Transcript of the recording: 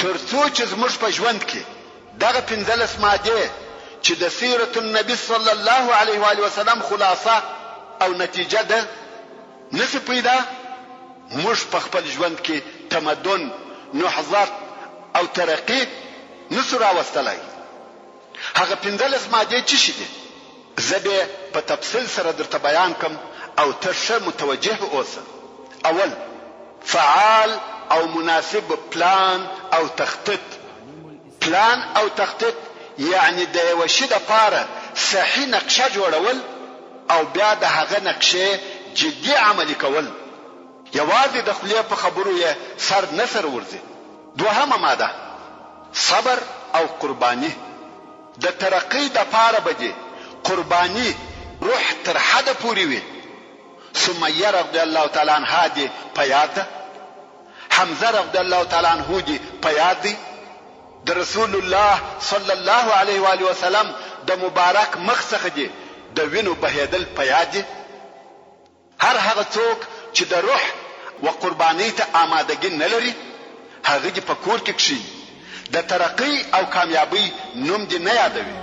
ترڅو چې زموږ په ژوند کې دغه 15 ماده چې د سیرت النبی صلی الله علیه و آله وسلم خلاصه او نتیجه ده نشي پیدا، موږ په خپل ژوند کې تمدن، نهضت او ترقی نشو راوستلای. هغه 15 ماده چې شي زه به په تفصیل سره درته بیان کوم او ته ښه متوجه اوسه. اول، فعال او مناسب پلان او تخطيط. پلان او تخطيط یعنی د یو شي د پاره صحیح نقشه جوړول او بیا د هغه نقشه جدي عملي کول. یوازې د خپل په خبرو یې سر نسر ورځي. دوهمه ماده، صبر او قرباني. د ترقی د پاره بده قرباني روح تر حد پوری وي. سمیه رضی الله تعالی عنها دې په یاد، حمزه رضی الله تعالی عنہ دې په یاد دي. د رسول الله صلی الله علیه و آله وسلم د مبارک مخ څخه دې د وینو بهیدل په یاد دي. هر هغه څوک چې د روح و قربانی ته آمادګي نه لري هغه دې په کور کې کشي د ترقی او کامیابی نوم دې نه یادوي.